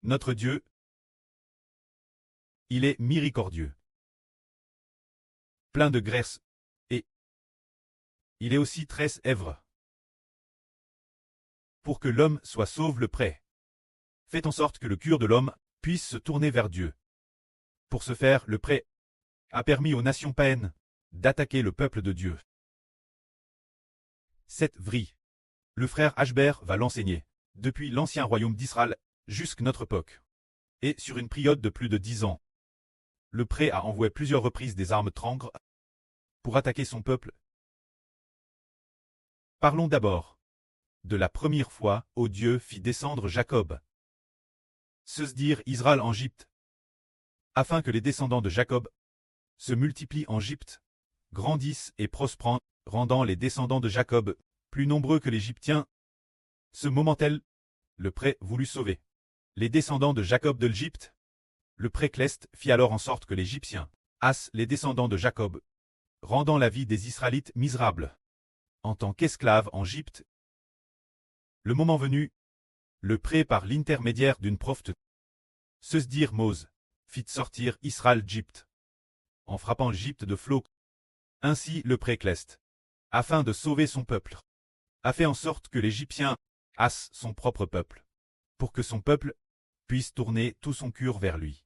Notre Dieu, il est miséricordieux, plein de grâce, et il est aussi très ivre. Pour que l'homme soit sauve le prêt. Faites en sorte que le cœur de l'homme puisse se tourner vers Dieu. Pour ce faire, le prêt a permis aux nations païennes d'attaquer le peuple de Dieu. Cette vraie. Le frère Ashbert va l'enseigner, depuis l'ancien royaume d'Israël jusqu'à notre époque. Et sur une période de plus de 10 ans, le prêt a envoyé plusieurs reprises des armes trangres pour attaquer son peuple. Parlons d'abord de la première fois où Dieu fit descendre Jacob. Se dire Israël en Égypte, afin que les descendants de Jacob se multiplient en Égypte, grandissent et prospèrent, rendant les descendants de Jacob plus nombreux que l'Égyptien. Ce moment-là, le prêt voulut sauver les descendants de Jacob de l'Égypte. Le prêt Cleste fit alors en sorte que l'Égyptien hasse les descendants de Jacob, rendant la vie des Israélites misérable. En tant qu'esclaves en Égypte, le moment venu, le prêt par l'intermédiaire d'une prophète, se dire Mose, fit sortir Israël d'Égypte, en frappant l'Égypte de flots. Ainsi le prêt Cleste, afin de sauver son peuple, a fait en sorte que l'Égyptien hasse son propre peuple, pour que son peuple puisse tourner tout son cœur vers lui.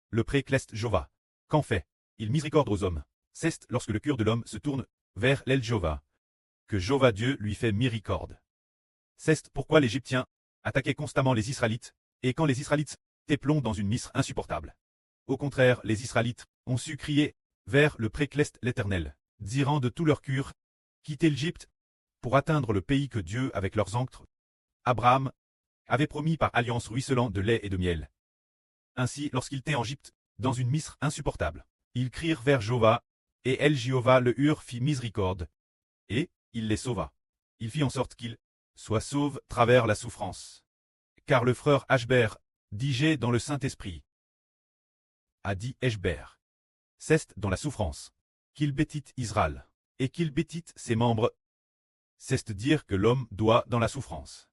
Le prêt Cleste Jova, qu'en fait, il miséricorde aux hommes. C'est lorsque le cœur de l'homme se tourne vers l'El Jova, que Jova Dieu lui fait miséricorde. C'est pourquoi l'Égyptien attaquait constamment les Israélites, et quand les Israélites étaient dans une misère insupportable. Au contraire, les Israélites ont su crier vers le prêt Cleste l'Éternel, dirant de tout leur cœur, quitter l'Égypte, pour atteindre le pays que Dieu, avec leurs ancêtres, Abraham, avait promis par alliance ruisselant de lait et de miel. Ainsi, lorsqu'ils étaient en Égypte, dans une misère insupportable, ils crièrent vers Jova, et El Jéhovah le Hur fit miséricorde, et il les sauva. Il fit en sorte qu'ils soient sauvés travers la souffrance. Car le frère Ashbert, dit dans le Saint-Esprit, a dit Ashbert, c'est dans la souffrance qu'il bêtit Israël, et qu'il bêtit ses membres. C'est dire que l'homme doit, dans la souffrance,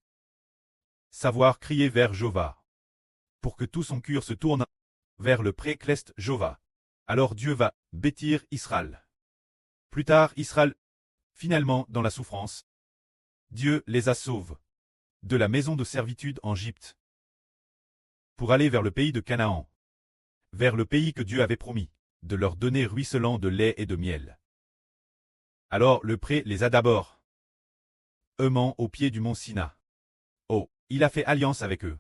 savoir crier vers Jova, pour que tout son cœur se tourne vers le prêt Cleste Jova. Alors Dieu va bêtir Israël. Plus tard, Israël, finalement dans la souffrance, Dieu les a sauvés de la maison de servitude en Égypte, pour aller vers le pays de Canaan, vers le pays que Dieu avait promis de leur donner ruisselant de lait et de miel. Alors le prêt les a d'abord aimant au pied du mont Sina. Oh, il a fait alliance avec eux.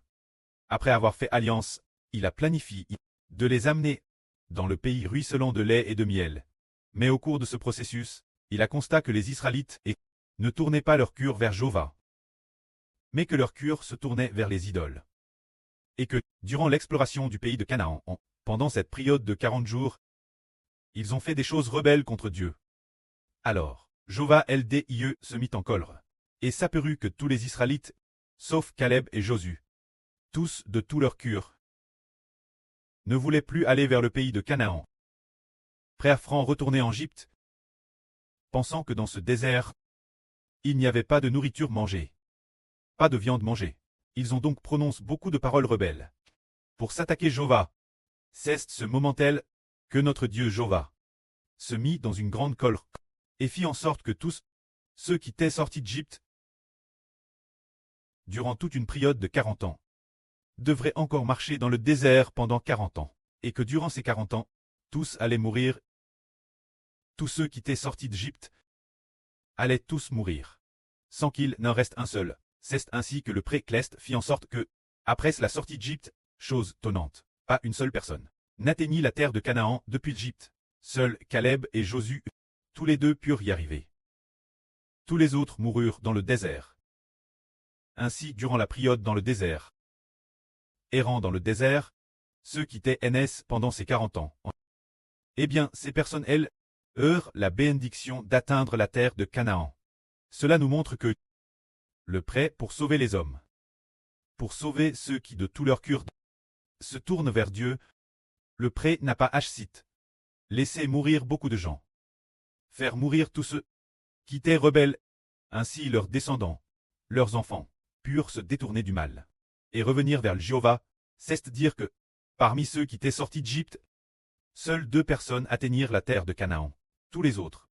Après avoir fait alliance, il a planifié de les amener dans le pays ruisselant de lait et de miel. Mais au cours de ce processus, il a constaté que les Israélites ne tournaient pas leur cœur vers Jova, mais que leur cœur se tournait vers les idoles. Et que, durant l'exploration du pays de Canaan, pendant cette période de 40 jours, ils ont fait des choses rebelles contre Dieu. Alors, Jova LDIE se mit en colère, et s'aperut que tous les Israélites, sauf Caleb et Josué, tous de tout leur cœur, ne voulaient plus aller vers le pays de Canaan. Prêts à retourner en Égypte, pensant que dans ce désert, il n'y avait pas de nourriture mangée, pas de viande mangée. Ils ont donc prononcé beaucoup de paroles rebelles pour s'attaquer Jova. C'est ce moment-là que notre Dieu Jova se mit dans une grande colère et fit en sorte que tous ceux qui étaient sortis d'Égypte durant toute une période de 40 ans devraient encore marcher dans le désert pendant 40 ans, et que durant ces 40 ans, tous allaient mourir. Tous ceux qui étaient sortis d'Égypte allaient tous mourir, sans qu'il n'en reste un seul. C'est ainsi que le prêt Cleste fit en sorte que, après la sortie d'Égypte, chose étonnante, pas une seule personne n'atteignit la terre de Canaan depuis l'Égypte. Seuls Caleb et Josué, tous les deux purent y arriver. Tous les autres moururent dans le désert. Ainsi, durant la période dans le désert, errant dans le désert, ceux qui étaient NS pendant ces 40 ans, eh bien, ces personnes, elles, eurent la bénédiction d'atteindre la terre de Canaan. Cela nous montre que le prêt pour sauver les hommes, pour sauver ceux qui de tout leur cœur se tournent vers Dieu, le prêt n'a pas hachcite. Laisser mourir beaucoup de gens. Faire mourir tous ceux qui étaient rebelles. Ainsi leurs descendants, leurs enfants, purent se détourner du mal et revenir vers le Jéhovah, C'est dire que, parmi ceux qui étaient sortis d'Égypte, seules 2 personnes atteignirent la terre de Canaan. Tous les autres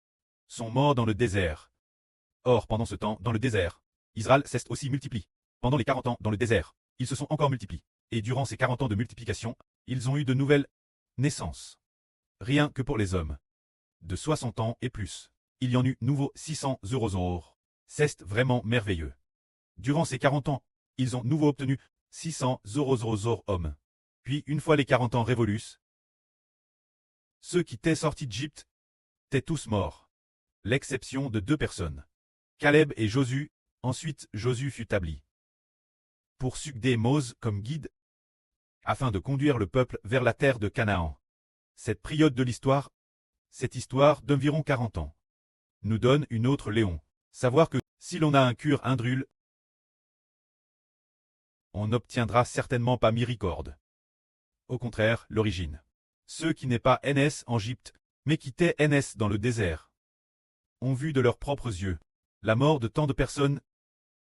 sont morts dans le désert. Or, pendant ce temps, dans le désert, Israël s'est aussi multiplie. Pendant les 40 ans dans le désert, ils se sont encore multipliés. Et durant ces 40 ans de multiplication, ils ont eu de nouvelles naissances. Rien que pour les hommes. De 60 ans et plus. Il y en eut nouveau 600 eurozores. C'est vraiment merveilleux. Durant ces 40 ans, ils ont nouveau obtenu 600 eurozores hommes. Puis, une fois les 40 ans révolus, ceux qui étaient sortis d'Égypte étaient tous morts. L'exception de 2 personnes. Caleb et Josué. Ensuite Josué fut établi pour succéder Mose comme guide, afin de conduire le peuple vers la terre de Canaan. Cette période de l'histoire, cette histoire d'environ 40 ans, nous donne une autre léon. Savoir que, si l'on a un cure indrule, on n'obtiendra certainement pas miséricorde. Au contraire, l'origine. Ceux qui n'est pas NS en Égypte, mais qui étaient NS dans le désert, ont vu de leurs propres yeux la mort de tant de personnes.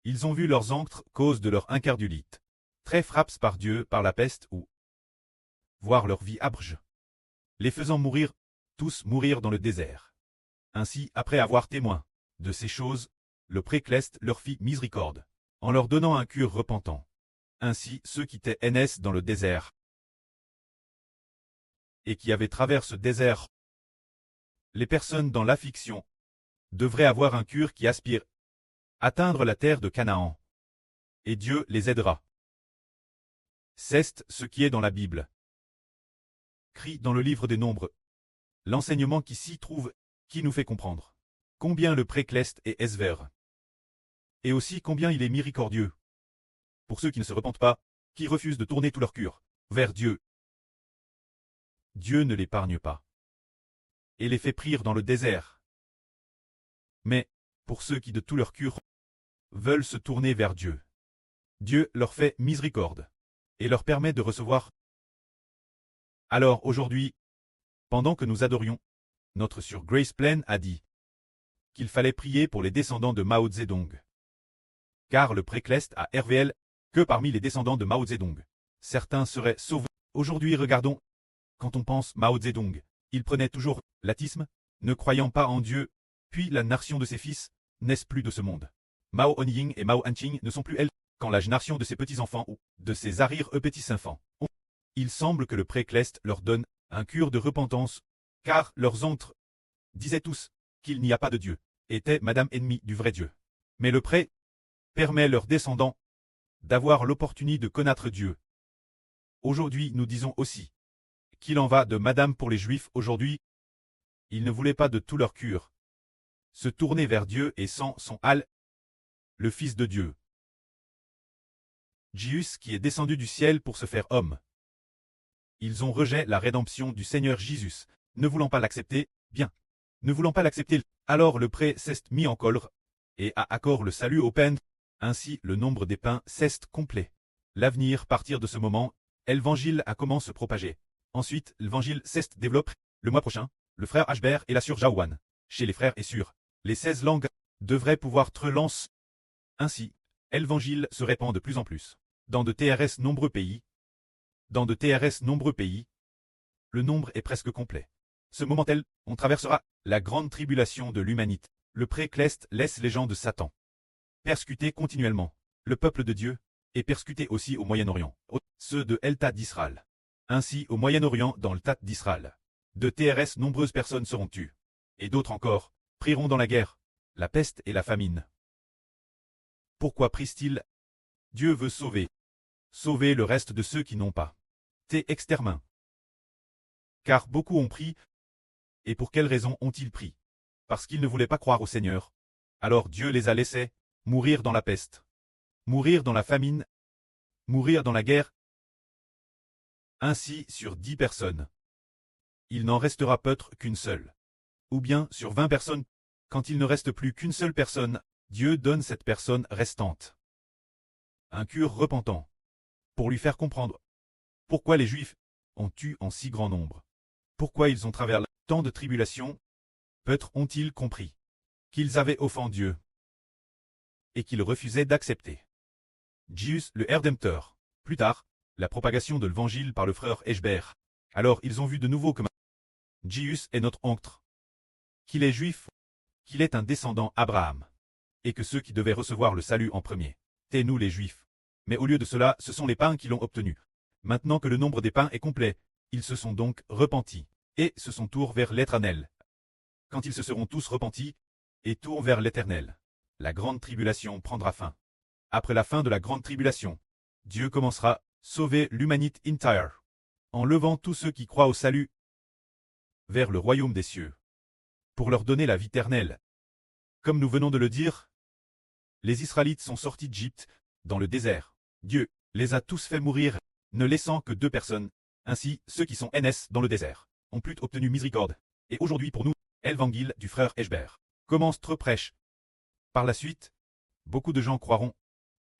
Ils ont vu leurs anctres cause de leur incardulite, très frappés par Dieu par la peste ou voir leur vie abrge, les faisant mourir, tous mourir dans le désert. Ainsi, après avoir témoin de ces choses, le précleste leur fit miséricorde, en leur donnant un cure repentant. Ainsi, ceux qui étaient NS dans le désert et qui avaient traversé ce désert, les personnes dans l'affliction, devraient avoir un cure qui aspire atteindre la terre de Canaan. Et Dieu les aidera. C'est ce qui est dans la Bible. Crie dans le livre des Nombres. L'enseignement qui s'y trouve, qui nous fait comprendre combien le précleste est sévère. Et aussi combien il est miséricordieux. Pour ceux qui ne se repentent pas, qui refusent de tourner tout leur cœur vers Dieu. Dieu ne l'épargne pas. Et les fait prier dans le désert. Mais, pour ceux qui de tout leur cœur veulent se tourner vers Dieu, Dieu leur fait miséricorde et leur permet de recevoir. Alors aujourd'hui, pendant que nous adorions, notre sur Grace Plain a dit qu'il fallait prier pour les descendants de Mao Zedong. Car le précleste a RVL que parmi les descendants de Mao Zedong, certains seraient sauvés. Aujourd'hui regardons, quand on pense Mao Zedong, il prenait toujours l'atisme, ne croyant pas en Dieu, puis la nation de ses fils n'est plus de ce monde. Mao Onying et Mao Anqing ne sont plus elles, quand la génération de ses petits-enfants ou de ses arrière-petits-enfants. Il semble que le précleste leur donne un cure de repentance, car leurs anctres disaient tous qu'il n'y a pas de Dieu, étaient madame ennemie du vrai Dieu. Mais le pré permet leurs descendants d'avoir l'opportunité de connaître Dieu. Aujourd'hui nous disons aussi qu'il en va de madame pour les Juifs aujourd'hui. Ils ne voulaient pas de tout leur cure se tourner vers Dieu et sans son Al, le Fils de Dieu. Jésus qui est descendu du ciel pour se faire homme. Ils ont rejeté la rédemption du Seigneur Jésus, ne voulant pas l'accepter, bien. Ne voulant pas l'accepter, alors le pré s'est mis en colère, et a accord le salut au pain. Ainsi le nombre des pains s'est complet. L'avenir partir de ce moment, l'évangile a commencé à se propager. Ensuite, l'évangile s'est développé. Le mois prochain, le frère Ashber et la sœur Jaouane, chez les frères et sœurs, les 16 langues, devraient pouvoir être lancées. Ainsi, l'évangile se répand de plus en plus. Dans de TRS nombreux pays, le nombre est presque complet. Ce moment-là, on traversera la grande tribulation de l'humanité. Le précleste laisse les gens de Satan persécuter continuellement le peuple de Dieu, et persécuter aussi au Moyen-Orient, ceux de l'État d'Israël. Ainsi au Moyen-Orient dans l'État d'Israël. De TRS nombreuses personnes seront tuées. Et d'autres encore prieront dans la guerre, la peste et la famine. Pourquoi prient-ils? Dieu veut sauver le reste de ceux qui n'ont pas été exterminés. Car beaucoup ont pris. Et pour quelle raison ont-ils pris? Parce qu'ils ne voulaient pas croire au Seigneur. Alors Dieu les a laissés mourir dans la peste, mourir dans la famine, mourir dans la guerre. Ainsi sur 10 personnes, il n'en restera peut-être qu'une seule. Ou bien sur 20 personnes, quand il ne reste plus qu'une seule personne, Dieu donne cette personne restante un cure repentant, pour lui faire comprendre pourquoi les Juifs ont tué en si grand nombre. Pourquoi ils ont traversé tant de tribulations? Peut-être ont-ils compris qu'ils avaient offensé Dieu et qu'ils refusaient d'accepter Jésus le Rédempteur. Plus tard, la propagation de l'évangile par le frère Eshbert. Alors ils ont vu de nouveau que Jésus est notre oncle, qu'il est juif, qu'il est un descendant Abraham, et que ceux qui devaient recevoir le salut en premier, c'est nous les juifs. Mais au lieu de cela, ce sont les païens qui l'ont obtenu. Maintenant que le nombre des païens est complet, ils se sont donc repentis, et se sont tournés vers l'Éternel. Quand ils se seront tous repentis, et tournent vers l'Éternel, la grande tribulation prendra fin. Après la fin de la grande tribulation, Dieu commencera à sauver l'humanité entière, en levant tous ceux qui croient au salut vers le royaume des cieux, pour leur donner la vie éternelle. Comme nous venons de le dire, les Israélites sont sortis d'Égypte, dans le désert. Dieu les a tous fait mourir, ne laissant que 2 personnes. Ainsi, ceux qui sont NS dans le désert ont plus obtenu miséricorde. Et aujourd'hui pour nous, l'évangile du frère Eshbert commence trop prêche. Par la suite, beaucoup de gens croiront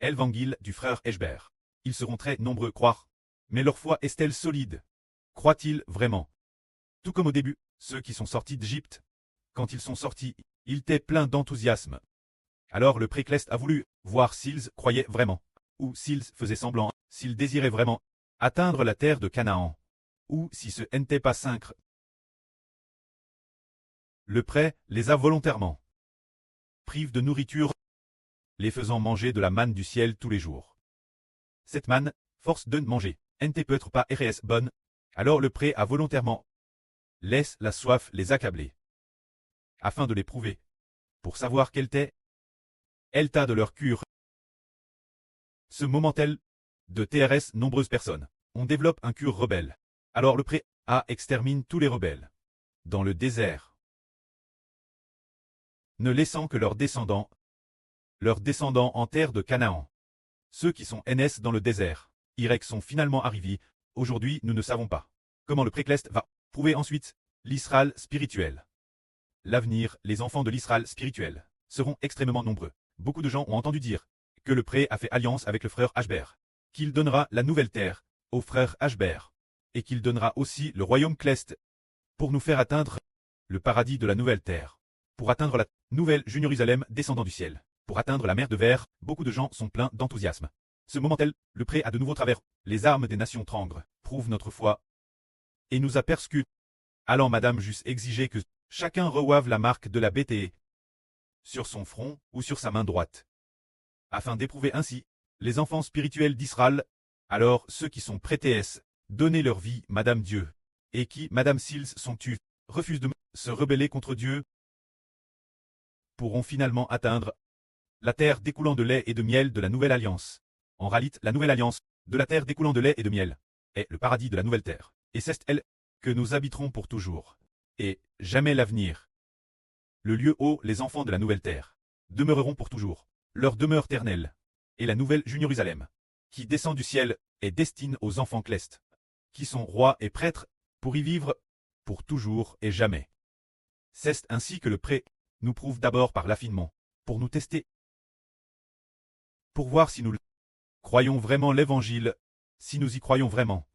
l'évangile du frère Eshbert. Ils seront très nombreux à croire. Mais leur foi est-elle solide? Croient-ils vraiment? Tout comme au début, ceux qui sont sortis d'Égypte, quand ils sont sortis, ils étaient pleins d'enthousiasme. Alors le précleste a voulu voir s'ils croyaient vraiment, ou s'ils faisaient semblant, s'ils désiraient vraiment atteindre la terre de Canaan, ou si ce n'était pas cinq. Le prêt les a volontairement prive de nourriture, les faisant manger de la manne du ciel tous les jours. Cette manne, force de manger, n'était peut-être pas RS bonne, alors le prêt a volontairement laisse la soif les accabler, afin de les prouver, pour savoir quel était l'état de leur cure. Ce moment tel, de TRS nombreuses personnes, on développe un cure rebelle. Alors le prêt a extermine tous les rebelles dans le désert, ne laissant que leurs descendants en terre de Canaan. Ceux qui sont NS dans le désert, Y sont finalement arrivés. Aujourd'hui nous ne savons pas comment le précleste va prouver ensuite l'Israël spirituel. L'avenir, les enfants de l'Israël spirituel, seront extrêmement nombreux. Beaucoup de gens ont entendu dire que le prêt a fait alliance avec le frère Eshbert, qu'il donnera la nouvelle terre au frère Eshbert, et qu'il donnera aussi le royaume céleste pour nous faire atteindre le paradis de la nouvelle terre, pour atteindre la nouvelle Jérusalem descendant du ciel, pour atteindre la mer de verre. Beaucoup de gens sont pleins d'enthousiasme. Ce moment tel, le prêt a de nouveau travers les armes des nations tremblent, prouve notre foi, et nous a persécutés. Allant Madame juste exiger que chacun reçoive la marque de la BTE sur son front ou sur sa main droite, afin d'éprouver ainsi les enfants spirituels d'Israël. Alors ceux qui sont prêtés donner leur vie, Madame Dieu, et qui, Madame s'ils sont tués, refusent de se rebeller contre Dieu, pourront finalement atteindre la terre découlant de lait et de miel de la nouvelle alliance. En réalité, la nouvelle alliance de la terre découlant de lait et de miel est le paradis de la nouvelle terre, et c'est elle que nous habiterons pour toujours, et jamais l'avenir. Le lieu où les enfants de la nouvelle terre demeureront pour toujours, leur demeure éternelle, et la nouvelle Jérusalem, qui descend du ciel, est destinée aux enfants célestes, qui sont rois et prêtres, pour y vivre, pour toujours et jamais. C'est ainsi que le prêt nous prouve d'abord par l'affinement, pour nous tester, pour voir si nous croyons vraiment l'évangile, si nous y croyons vraiment.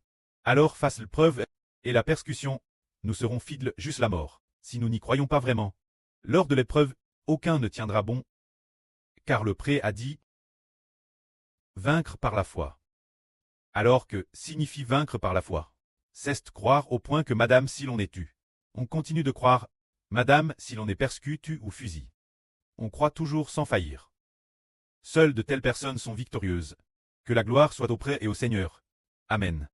Alors face l'épreuve et la persécution, nous serons fidèles jusqu'à la mort. Si nous n'y croyons pas vraiment, lors de l'épreuve, aucun ne tiendra bon, car le prêt a dit vaincre par la foi. Alors que signifie vaincre par la foi? C'est croire au point que Madame si l'on est tu. On continue de croire, Madame si l'on est persécuté ou fusillé. On croit toujours sans faillir. Seules de telles personnes sont victorieuses. Que la gloire soit au prêt et au Seigneur. Amen.